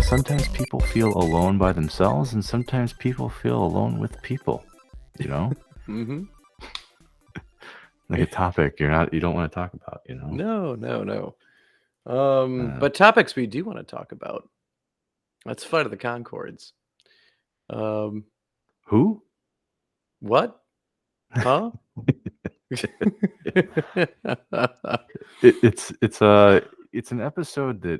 sometimes people feel alone by themselves, and sometimes people feel alone with people. You know, Mm-hmm. like a topic you don't want to talk about. You know, No. uh, But topics we do want to talk about. Let's Flight of the Conchords. Um, who? what? Huh? It's an episode that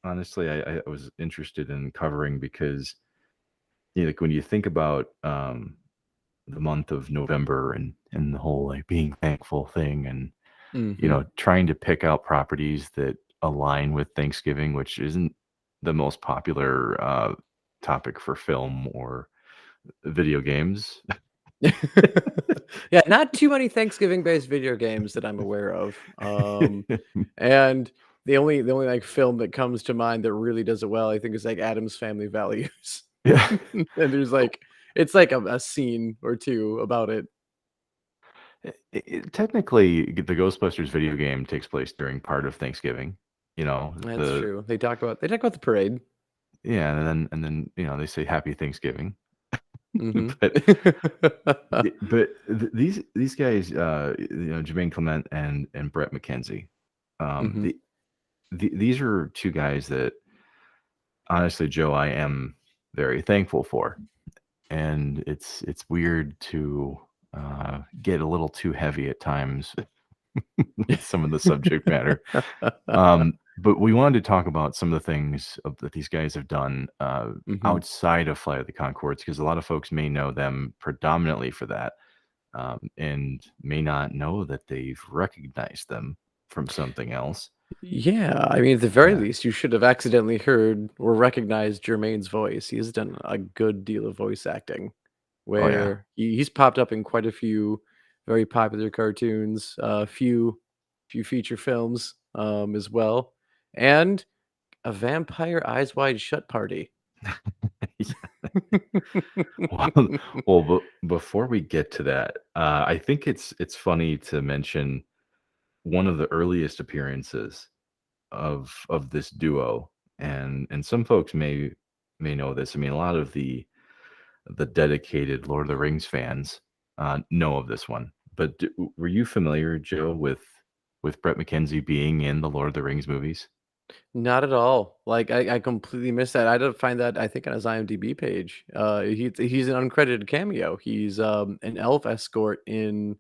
honestly I was interested in covering because like when you think about the month of November and the whole like being thankful thing and Mm-hmm. trying to pick out properties that align with Thanksgiving, which isn't the most popular topic for film or video games. Yeah, not too many Thanksgiving-based video games that I'm aware of. And the only like film that comes to mind that really does it well, I think, is like Adam's Family Values. Yeah. And there's like it's like a scene or two about it. Technically, the Ghostbusters video game takes place during part of Thanksgiving. That's The true. They talk about the parade. yeah, and then they say Happy Thanksgiving. Hmm. but these guys, Jemaine Clement and Bret McKenzie, Hmm. these are two guys that honestly, Joe, I am very thankful for. And it's weird to get a little too heavy at times with some of the subject matter. But we wanted to talk about some of the things that these guys have done Hmm. outside of Flight of the Conchords, because a lot of folks may know them predominantly for that, and may not know that they've recognized them from something else. Yeah, I mean, at the very Yeah. least, you should have accidentally heard or recognized Jermaine's voice. He has done a good deal of voice acting, Oh yeah. where he's popped up in quite a few very popular cartoons, a few feature films, as well, and a Vampire Eyes Wide Shut party. Well, before we get to that, I think it's funny to mention one of the earliest appearances of this duo, and some folks may know this. I mean, a lot of the dedicated Lord of the Rings fans know of this one. But were you familiar, Joe, with Bret McKenzie being in the Lord of the Rings movies? Not at all. Like, I completely missed that. I did find that, I think, on his IMDb page. He's an uncredited cameo. He's an elf escort in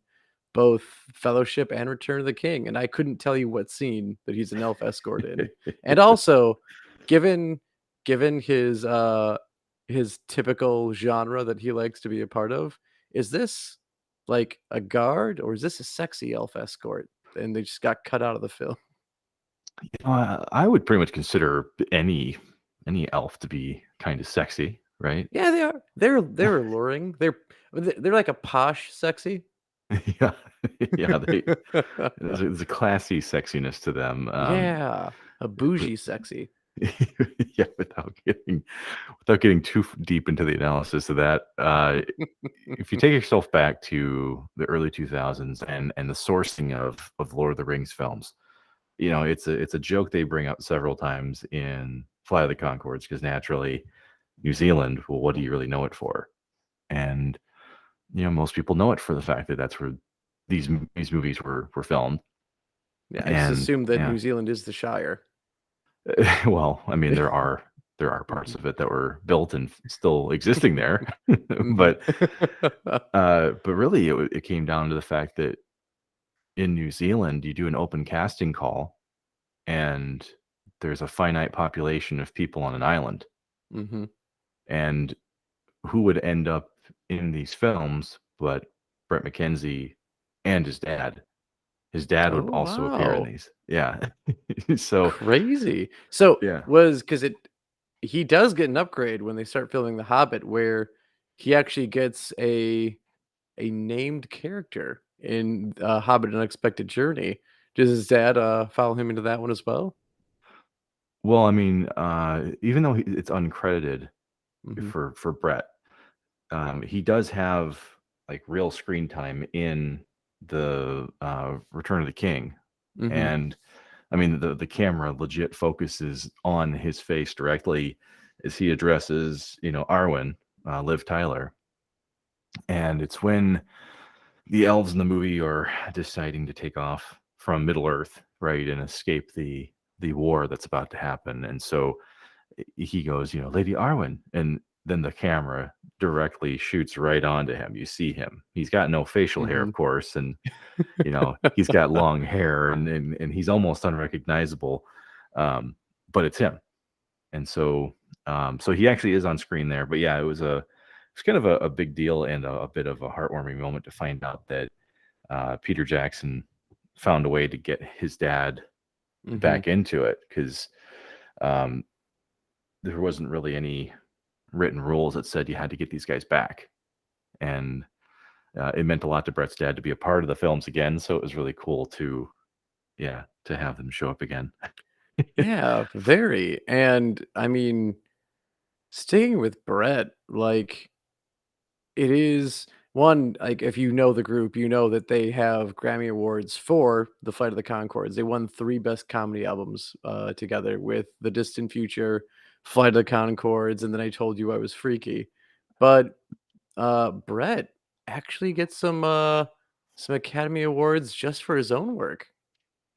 both Fellowship and Return of the King, and I couldn't tell you what scene that he's an elf escort in. And also, given given his typical genre that he likes to be a part of, is this like a guard or is this a sexy elf escort? And they just got cut out of the film. I would pretty much consider any elf to be kind of sexy, right? Yeah, they are. They're alluring. They're like a posh sexy. Yeah, yeah. There's a classy sexiness to them. Yeah, a But bougie sexy. yeah, without getting too deep into the analysis of that, if you take yourself back to the early 2000s and the sourcing of Lord of the Rings films, it's a joke they bring up several times in Flight of the Conchords because naturally, New Zealand. Well, what do you really know it for? And most people know it for the fact that that's where these movies were filmed. Yeah, I just And assumed that yeah, New Zealand is the Shire. well, I mean, there are parts of it that were built and still existing there, Mhm. but but really, it came down to the fact that in New Zealand, you do an open casting call, and there's a finite population of people on an island, Mhm. and who would end up in these films but Bret McKenzie and his dad. His dad would Oh, also appear in wow. these. Yeah. So, Crazy. So, yeah. was because it he does get an upgrade when they start filming The Hobbit, where he actually gets a named character in, Hobbit: An Unexpected Journey. Does his dad, follow him into that one as well? Well, I mean, even though it's uncredited Mhm. for Brett, he does have like real screen time in the Return of the King, Mhm. and I mean, the camera legit focuses on his face directly as he addresses, Arwen, Liv Tyler. And it's when the elves in the movie are deciding to take off from Middle Earth, right, and escape the war that's about to happen. And so he goes, Lady Arwen, and then the camera directly shoots right onto him. You see him. He's got no facial hair, of Mhm. course, and he's got long hair, and he's almost unrecognizable. But it's him. And so he actually is on screen there. But yeah, it's kind of a big deal and a bit of a heartwarming moment to find out that Peter Jackson found a way to get his dad Mhm. back into it, because um, there wasn't really any written rules that said you had to get these guys back. And it meant a lot to Brett's dad to be a part of the films again. So it was really cool to have them show up again. Yeah, very. And I mean, staying with Brett, like it is one, like if you know the group, you know that they have Grammy Awards for The Flight of the Conchords. They won 3 best comedy albums together with The Distant Future, Flight of the Conchords, and then I Told You I Was Freaky. But Brett actually gets some Academy Awards just for his own work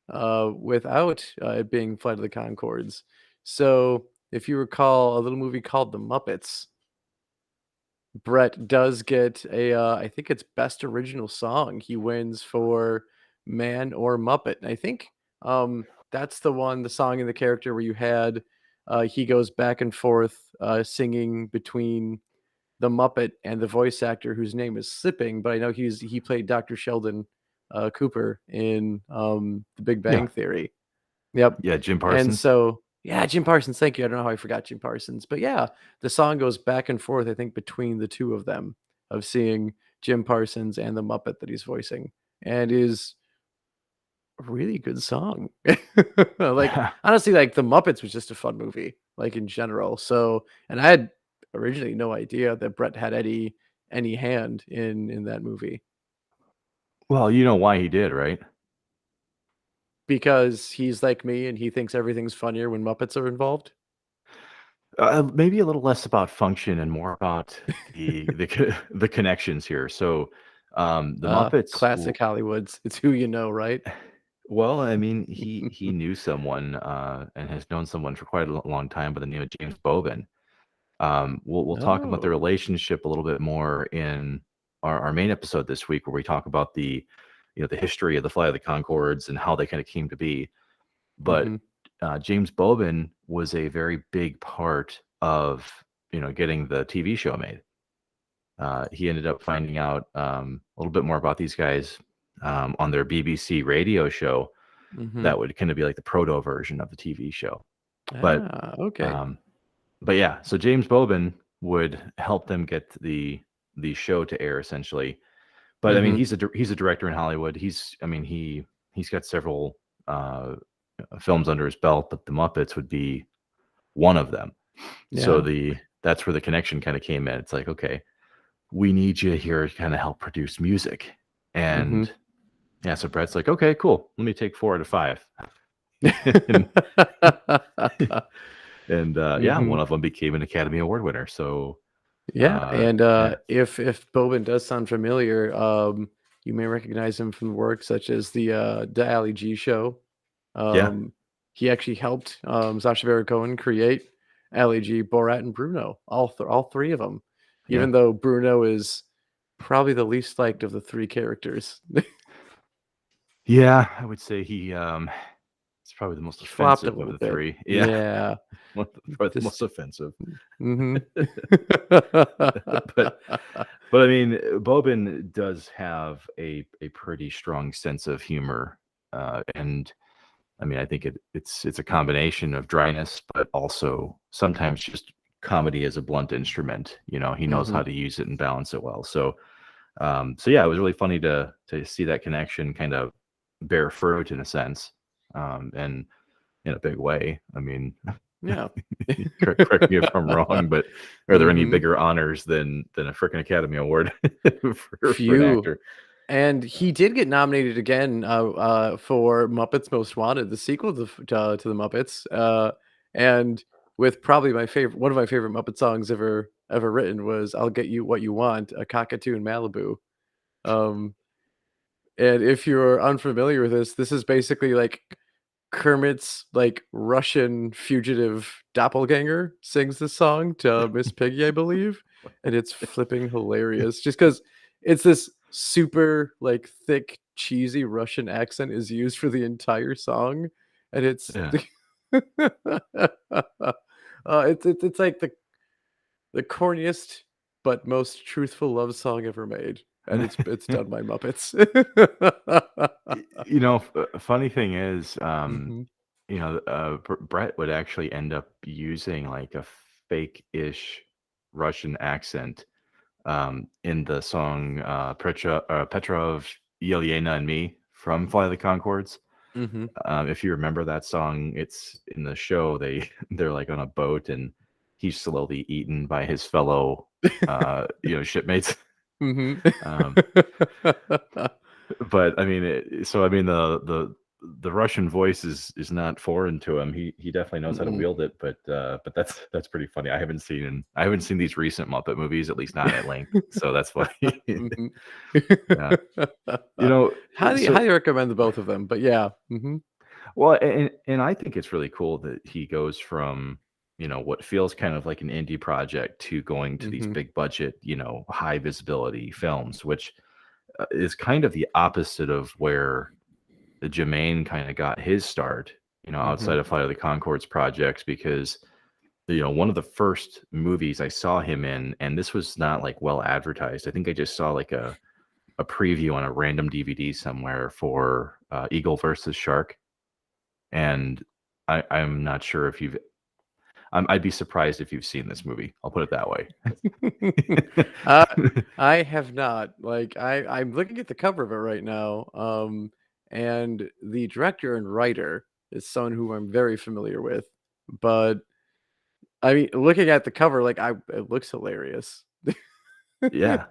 without it being Flight of the Conchords. So if you recall a little movie called The Muppets, Brett does get I think it's best original song. He wins for Man or Muppet. And I think that's the song and the character where you had he goes back and forth singing between the Muppet and the voice actor whose name is slipping, but I know he played Dr. Sheldon Cooper in The Big Yeah. Bang Theory. Yep. Yeah, Jim And Parsons. so yeah, Jim Parsons, thank you. I don't know how I forgot Jim Parsons, but yeah, the song goes back and forth, I think, between the 2 of them, of seeing Jim Parsons and the Muppet that he's voicing, and is a really good song. Like, Yeah. honestly, like, The Muppets was just a fun movie, like, in general, so and I had originally no idea that Brett had any hand in that movie, Well, you know why he did, right? because he's like me and he thinks everything's funnier when Muppets are involved. Maybe a little less about function and more about the connections here. So, the Muppets. Classic Hollywoods. It's who you know, right? Well, I mean, he knew someone and has known someone for quite a long time by the name of James Bobin. We'll talk about the Oh. relationship a little bit more in our main episode this week, where we talk about the history of the Flight of the Concords and how they kind of came to be. But Mhm. James Bobin was a very big part of getting the TV show made. He ended up finding out a little bit more about these guys on their BBC radio show Mhm. that would kind of be like the proto version of the TV show. But Okay. um, but yeah, so James Bobin would help them get the show to air essentially. But I mean, Mhm. he's a director in Hollywood. He's got several films under his belt, but The Muppets would be one of them. So Yeah. that's where the connection kind of came in. It's like, okay, we need you here to kind of help produce music. And Mhm. yeah, so Brett's like, okay, cool. Let me take 4 out of 5. and yeah, one Mhm. of them became an Academy Award winner. So Yeah, and, yeah, if Bobin does sound familiar, you may recognize him from work such as the Ali G Show. yeah, Um, he actually helped, Sacha Baron Cohen create Ali G, Borat, and Bruno, all 3 of them. yeah, Even though Bruno is probably the least liked of the 3 characters. yeah. I would say it's probably the most He flopped a offensive of little the bit. 3. Yeah, Yeah. probably the This most offensive. Mhm. but but I mean, Bobin does have a pretty strong sense of humor, and I mean, I think it's a combination of dryness, but also sometimes just comedy as a blunt instrument. He knows how Mhm. to use it and balance it well. So yeah, it was really funny to see that connection kind of bear fruit in a sense, and in a big way. I mean, Yeah. correct me if I'm wrong, but are there any Mhm. bigger honors than a freaking Academy Award for an Few. actor? And he did get nominated again for Muppets Most Wanted, the sequel to the Muppets, and with probably one of my favorite Muppet songs ever written was "I'll Get You What You Want," a cockatoo in Malibu. Um, and if you're unfamiliar with this is basically like Kermit's like Russian fugitive doppelganger sings this song to Miss Piggy, I believe, and it's flipping hilarious. Just because it's this super like thick, cheesy Russian accent is used for the entire song, and it's Yeah. it's like the corniest but most truthful love song ever made, and it's done by Muppets. Funny thing is, Mhm, Brett would actually end up using like a fake-ish Russian accent in the song Petrov, Yelena and Me from Fly the Concords. mhm. If you remember that song, it's in the show. They're like on a boat and he's slowly eaten by his fellow shipmates. Mhm. Um, but I mean, the Russian voice is not foreign to him. He definitely knows how to Mm-mm. wield it. But that's pretty funny. I haven't seen these recent Muppet movies, at least not at length. So that's funny. Mhm. Yeah. You know, so Highly recommend the both of them, but yeah. Mhm, well, and I think it's really cool that he goes from, what feels kind of like an indie project to going to these mhm, big budget, high visibility films, which is kind of the opposite of where the Jemaine kind of got his start, outside mhm. of Flight of the Concords projects, because one of the first movies I saw him in, and this was not like well advertised. I think I just saw like a preview on a random DVD somewhere for Eagle versus Shark, and I'm not sure if I'd be surprised if you've seen this movie. I'll put it that way. Uh, I have not. Like, I'm looking at the cover of it right now, and the director and writer is someone who I'm very familiar with, but, I mean, looking at the cover, like, it looks hilarious. Yeah.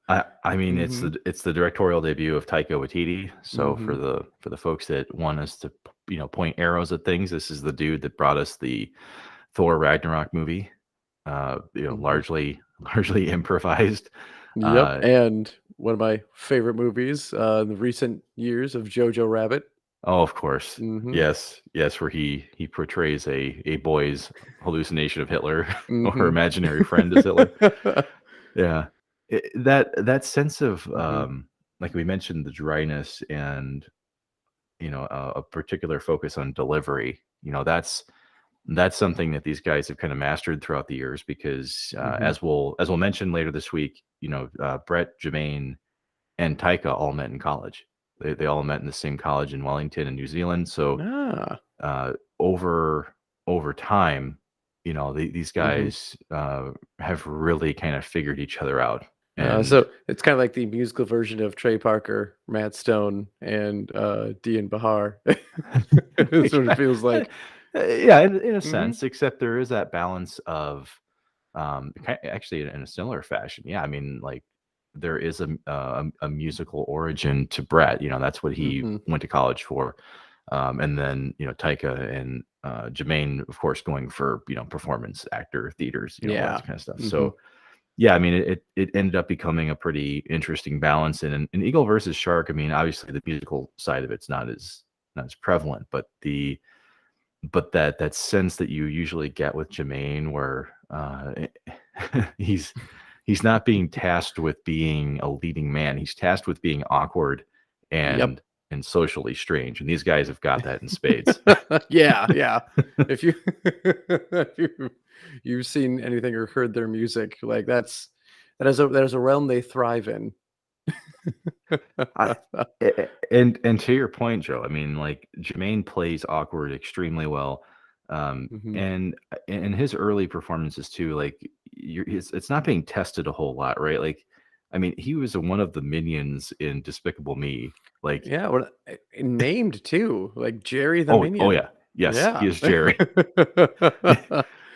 I mean, it's Mhm, the directorial debut of Taika Waititi. So for mhm, the folks that want us to point arrows at things, this is the dude that brought us the Thor Ragnarok movie. mhm. Largely largely improvised. Yep, Uh, and one of my favorite movies, in the recent years of Jojo Rabbit. oh, of course, Mhm, yes, yes, where he portrays a boy's hallucination of Hitler or mhm. imaginary friend as Hitler. Yeah. That sense of, Mhm, like we mentioned, the dryness and, a particular focus on delivery, that's something that these guys have kind of mastered throughout the years because, mhm. as we'll mention later this week, Brett, Jermaine, and Taika all met in college. They all met in the same college in Wellington in New Zealand. So, Ah, uh, over time, these mhm. guys have really kind of figured each other out. And So it's kinda like the musical version of Trey Parker, Matt Stone, and, Dian Bahar. That's what it yeah, feels like. yeah, in a Mhm, sense, except there is that balance of actually in a similar fashion. Yeah, I mean, like there is a musical origin to Brett. That's what he mhm. went to college for. And then Taika and Jermaine, of course, going for performance actor, theaters, all that Yeah. kind of stuff. Mhm, So yeah, I mean, it ended up becoming a pretty interesting balance. And in Eagle versus Shark, I mean, obviously the musical side of it's not as prevalent, but that sense that you usually get with Jermaine, where he's he's not being tasked with being a leading man. He's tasked with being awkward yep. and socially strange. And these guys have got that in spades. Yeah, yeah. If you if you've seen anything or heard their music, like, that is a realm they thrive in. I, and to your point, Joe, I mean, like Jermaine plays awkward extremely well, Mhm. and in his early performances too, like it's not being tested a whole lot, right? Like, I mean, he was one of the minions in Despicable Me. Like, Yeah, what named too, like Jerry the oh Minion. yeah, yes, he Yeah. is Jerry.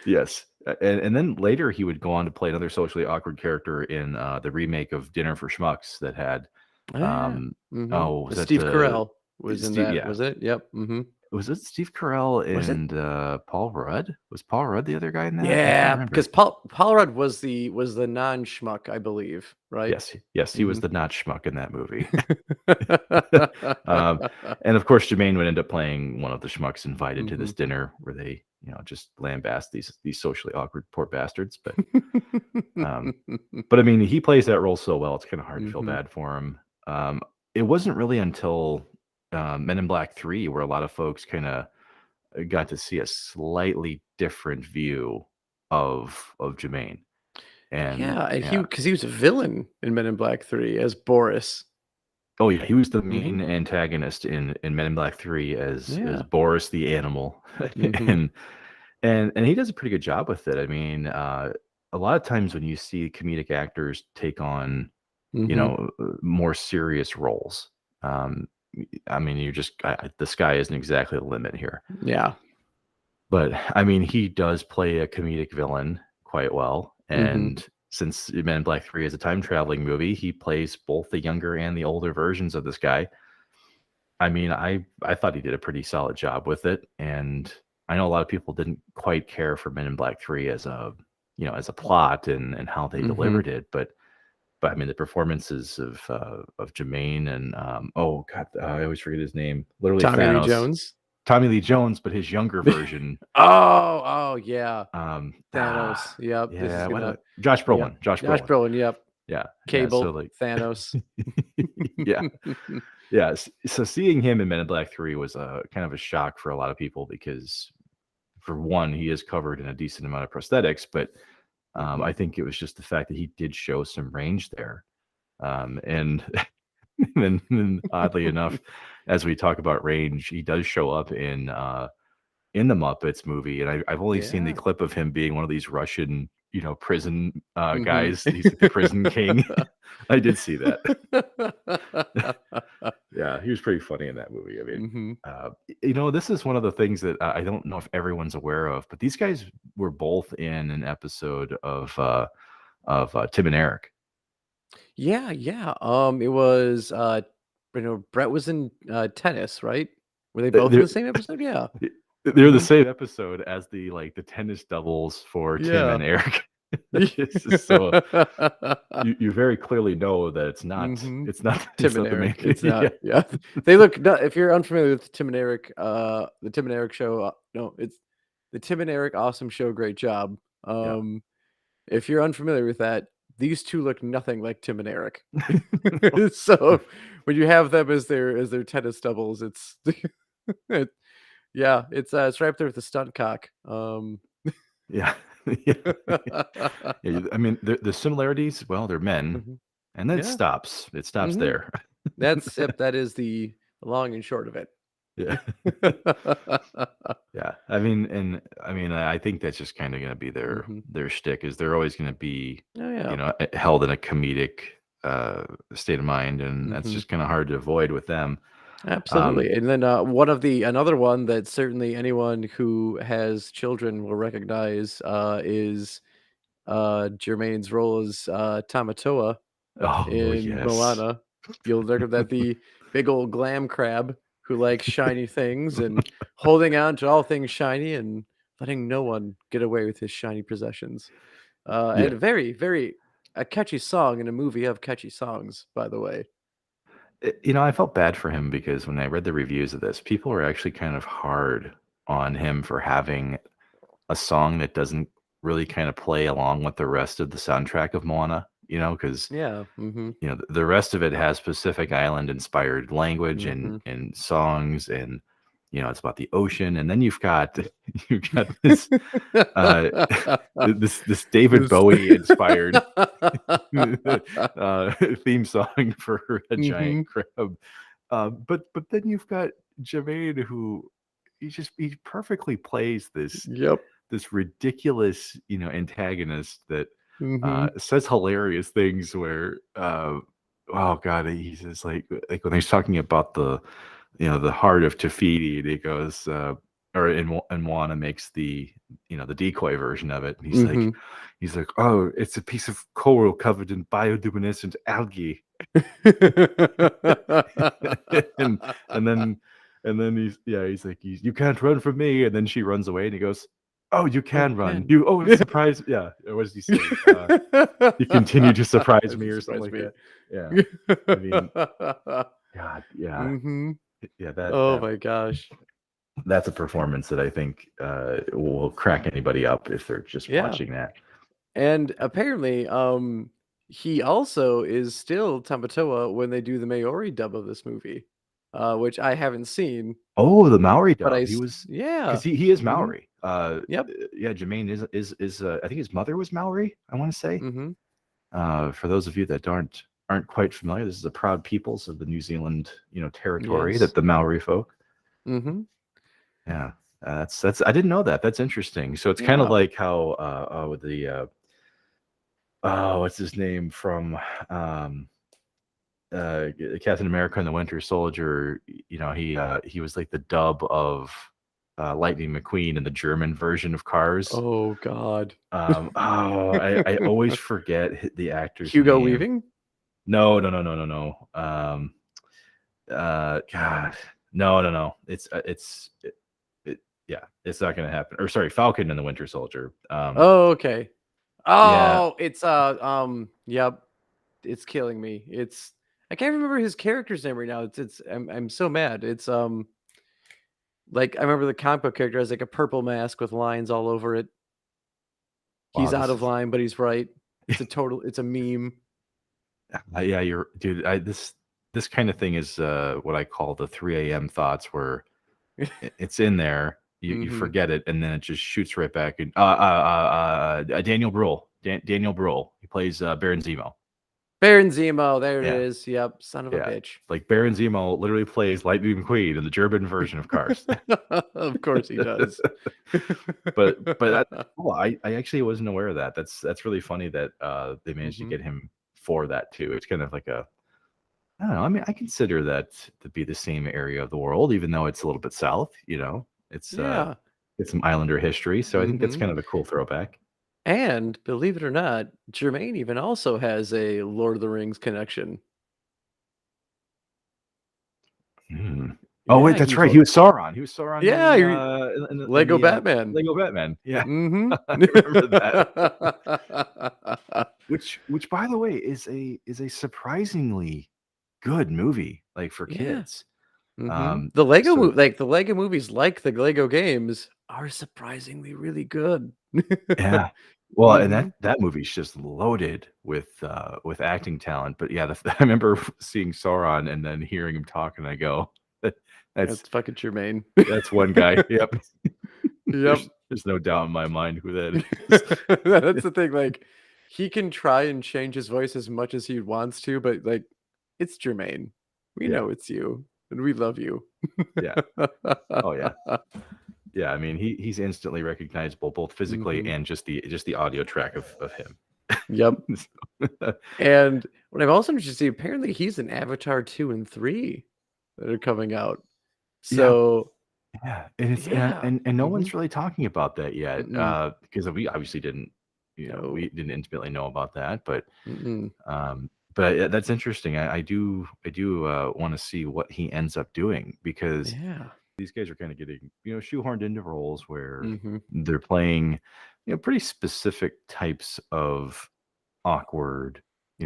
Yes, and then later he would go on to play another socially awkward character in the remake of Dinner for Schmucks that had Yeah. Oh, was that Steve Carell was in Steve? that, Yeah, was it? Yep. was it Steve Carell Was it? and Paul Rudd? Was Paul Rudd the other guy in that? I can't Yeah, remember. because Paul Rudd was the non-schmuck, I believe, right? Yes, yes, he was Mhm. the not schmuck in that movie. um, and of course, Jemaine would end up playing one of the schmucks invited to this Mhm. dinner where they, just lambast these socially awkward poor bastards. But I mean, he plays that role so well; it's kind of hard to feel Mhm. bad for him. Um, it wasn't really until Men in Black 3 where a lot of folks kind of got to see a slightly different view of Jemaine. And Yeah, and yeah, because he was a villain in Men in Black 3 as Boris. oh yeah, he was the Mhm. main antagonist in Men in Black 3 as Yeah. Boris the animal. Mhm. and and he does a pretty good job with it. I mean, a lot of times when you see comedic actors take on, Mhm. more serious roles, um, I mean, the sky isn't exactly the limit here. Yeah. But I mean, he does play a comedic villain quite well. Mhm. And since Men in Black 3 is a time traveling movie, he plays both the younger and the older versions of this guy. I mean, I thought he did a pretty solid job with it. And I know a lot of people didn't quite care for Men in Black 3 as a plot and how they Mhm. delivered it, but I mean the performances of Jermaine and oh god, I always forget his name. Literally Tommy Lee Thanos. Jones. Tommy Lee Jones, but his younger version. Oh, yeah. Um, Thanos. Yep, this is yeah, gonna Josh yep. Brolin. Josh Josh Brolin. Brolin, yep. Yeah, yeah. So Cable, like, Thanos. yeah, yeah. So seeing him in Men in Black 3 was a kind of a shock for a lot of people because, for one, he is covered in a decent amount of prosthetics, but I Mhm. think it was just the fact that he did show some range there. And then oddly enough, as we talk about range, he does show up in the Muppets movie, and I've only seen the Yeah. clip of him being one of these Russian, prison Mhm. guys. He's like the prison king. I did see that. Yeah, he was pretty funny in that movie. I mean, Mhm. this is one of the things that I don't know if everyone's aware of, but these guys were both in an episode of Tim and Eric. Yeah, yeah. It was Brett was in tennis, right? Were they both in They're the same episode? Yeah. they're the Mhm. same episode as the tennis doubles for Tim Yeah. and Eric. It's just so you very clearly know that it's not Mhm. it's not Tim it's and not the main. Eric. It's Yeah. not. Yeah. They look no, if you're unfamiliar with Tim and Eric, the Tim and Eric show, no, it's the Tim and Eric awesome show, great job. Yeah. If you're unfamiliar with that, these 2 look nothing like Tim and Eric. So, when you have them as their tennis doubles, it's it yeah, it's right up there with the stunt cock. Yeah. Yeah. Yeah, I mean, the similarities, well, they're men, Mhm. and then it Yeah. stops. It stops Mhm. there. That is the long and short of it. Yeah. Yeah. I mean, I think that's just kinda gonna be Mhm. their shtick is they're always gonna be, Oh, yeah. held in a comedic, state of mind, and that's Mhm. just kinda hard to avoid with them. Um, Absolutely, and then, another one that certainly anyone who has children will recognize, is, Jermaine's role as, Tamatoa oh, in yes. Moana. You'll look at that the big old glam crab who likes shiny things and holding on to all things shiny and letting no one get away with his shiny possessions. Yeah. And very, very a catchy song in a movie of catchy songs, by the way. I felt bad for him because when I read the reviews of this, people were actually kind of hard on him for having a song that doesn't really kind of play along with the rest of the soundtrack of Moana, because Yeah. Mhm. the rest of it has Pacific Island inspired language and Mhm. songs, and it's about the ocean, and then you've got you've got this uh this David This Bowie inspired uh, theme song for a giant Mhm. crab. But then you've got Jermaine, who he perfectly plays Yep. this ridiculous, antagonist that Mhm. says hilarious things. Where oh god, he says like when he's talking about the heart of Tafiti, and he goes. or in Moana makes the the decoy version of it, and Mhm. he's like, oh, it's a piece of coral covered in bioluminescent algae, and and then he's like, you can't run from me, and then she runs away, and he goes, oh, you Oh, you can run, can. you always surprise, yeah, what does he say? You continue to surprise me, You or something surprised like me. that. Yeah, I mean, God, yeah, Mhm. yeah, Oh my gosh. that's a performance that I think will crack anybody up if they're just Yeah. watching that. And apparently, he also is still Tamatoa when they do the Maori dub of this movie, which I haven't seen, Oh, the Maori but dub. He was yeah. because he is Mhm. Maori. Yep. Yeah, Jemaine is I think his mother was Maori, I want to say. Mhm. For those of you that aren't quite familiar, this is the proud peoples of the New Zealand, territory, Yes. that the Maori folk. Mhm. Yeah, that's I didn't know that. That's interesting. So it's kind of Yeah. like how with the oh, what's his name from um, Captain America and the Winter Soldier? He was like the dub of Lightning McQueen in the German version of Cars. Oh god. I always forget the actor's Hugo name. Weaving? No, no, no, no, no, no. God, no, no, no. Yeah, it's not gonna happen. Or sorry, Falcon and the Winter Soldier. Oh, okay. Yeah, Oh, it's yep. It's killing me. I can't remember his character's name right now. I'm so mad. It's like I remember the comic book character has like a purple mask with lines all over it. wow, He's out this of is line, but he's right. It's a meme. yeah, you're dude. This kind of thing is what I call the 3 a.m. thoughts, where it's in there, you Mhm. forget it, and then it just shoots right back. And Daniel Bruhl, Daniel Bruhl, he plays Baron Zemo. Baron Zemo, there it Yeah, is. Yep, son of a yeah. bitch. Like Baron Zemo literally plays Lightning McQueen in the German version of Cars. Of course he does. But that's cool. I actually wasn't aware of that. That's really funny that they managed to Mhm. get him for that too. It's kind of like a I don't know. I mean, I consider that to be the same area of the world, even though it's a little bit south. Yeah. It's some Islander history, so I think that's Mhm. kind of a cool throwback. And believe it or not, Jermaine even also has a Lord of the Rings connection. Mm. Oh wait, Yeah, that's he's right. l He was Sauron. He was Sauron yeah, in Lego the Batman. Lego Batman. Yeah, Mhm. I remember that. Which by the way is a surprisingly good movie, like for Yeah. kids. Mhm. Um, The Lego so like, the Lego movies, like the Lego games, are surprisingly really good. yeah. Well, and Mhm. that movie's just loaded with acting talent. But yeah, I remember seeing Sauron and then hearing him talk, and I go, "That- "That's That's fucking Jermaine. that's one guy." Yep. Yep. There's no doubt in my mind who that is. That's the thing, like, he can try and change his voice as much as he wants to, but, like, it's Jermaine. We Yeah. know it's you, and we love you. Yeah. Oh yeah. Yeah. I mean, he's instantly recognizable, both physically Mhm. and just the audio track of him. Yep. So, And what I'm also interested to see, apparently he's in Avatar 2 and 3 that are coming out. yeah. So, Yeah, and it's yeah. and no Mhm. one's really talking about that yet, Mm-mm. because we obviously didn't, we No. didn't intimately know about that, Mm-mm. but that's interesting. I do want to see what he ends up doing, because Yeah. these guys are kind of getting shoehorned into roles where Mhm. they're playing pretty specific types of awkward,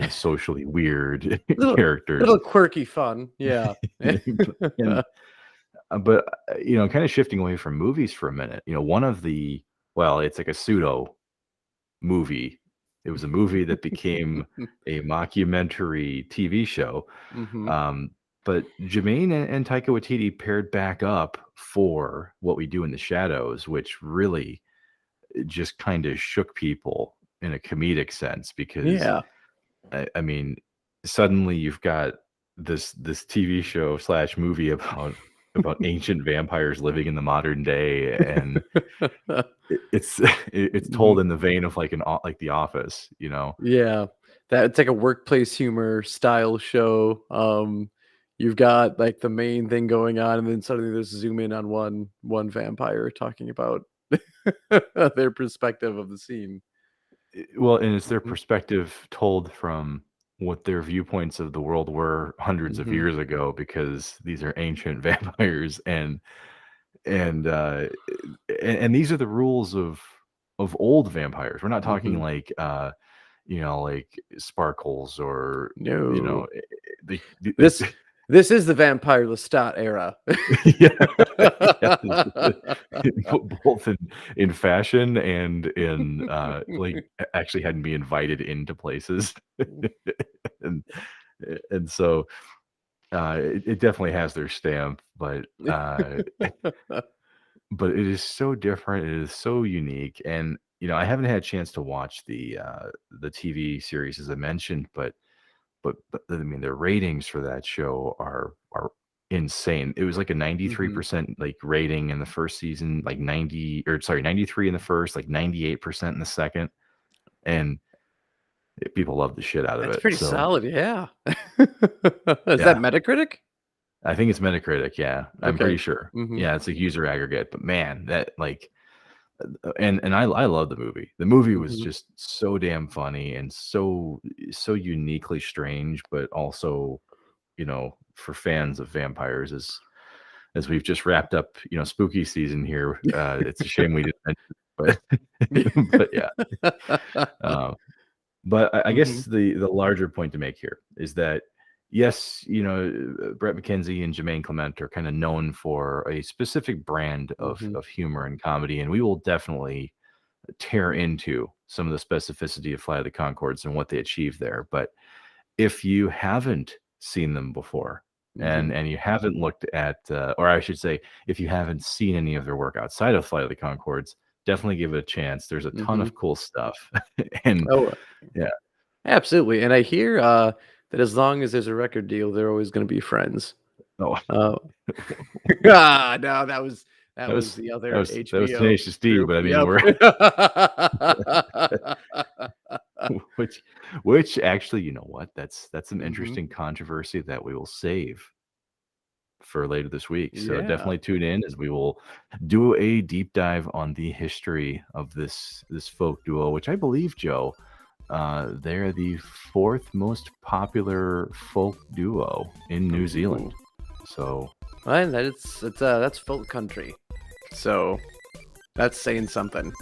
socially weird Little characters. little quirky fun. Yeah. And but kind of shifting away from movies for a minute, one of the well, it's like a pseudo movie. It was a movie that became a mockumentary TV show. Mhm. Um, but Jermaine and Taika Waititi paired back up for What We Do in the Shadows, which really just kind of shook people in a comedic sense, because Yeah. I mean, suddenly you've got this TV show slash movie about ancient vampires living in the modern day, and it's told Mhm. in the vein of like The Office, you know. Yeah. That it's like a workplace humor style show. you've got like the main thing going on, and then suddenly there's a zoom in on one vampire talking about their perspective of the scene. Well, and it's their Mhm, perspective told from what their viewpoints of the world were hundreds of mhm, years ago, because these are ancient vampires, and and these are the rules of old vampires. We're not talking mhm. like like sparkles or No. like This this is the Vampire Lestat era. yeah, yeah, both in fashion and in like actually had me invited into places, and and so it definitely has their stamp, but it is so different. It is so unique, and I haven't had a chance to watch the TV series as I mentioned, but I mean, the ratings for that show are insane. It was like a Mhm. 93% like rating in the first season, like 90 or sorry, 93 in the first, like 98% in the second, and people love the shit out of That's it. pretty So, solid, yeah. Is that yeah, Metacritic? I think it's Metacritic, yeah. I'm Okay. pretty sure. Mhm, Yeah, it's a user aggregate, but man, that like and I love the movie. The movie was mhm. just so damn funny and so uniquely strange, but also, for fans of vampires, as we've just wrapped up, spooky season here. It's a shame we didn't mention it, but yeah. Uh, but I guess Mhm, the larger point to make here is that yes, Bret McKenzie and Jemaine Clement are kind of known for a specific brand mhm, of humor and comedy, and we will definitely tear into some of the specificity of Flight of the Concords and what they achieved there. But if you haven't seen them before, mhm, and you haven't looked at, or I should say, if you haven't seen any of their work outside of Flight of the Concords, definitely give it a chance. There's a ton mhm. of cool stuff, and Oh, yeah, absolutely, and I hear, that as long as there's a record deal, they're always gonna be friends. oh, Uh, no, that that was was the that other was that was HBO Tenacious D, group, but I mean, yep. we're which actually, you know what? That's an Mhm. interesting controversy that we will save for later this week. So Yeah. definitely tune in as we will do a deep dive on the history of this folk duo, which I believe, Joe, they're the fourth most popular folk duo in New Zealand. Ooh. So And that's folk country, so that's saying something.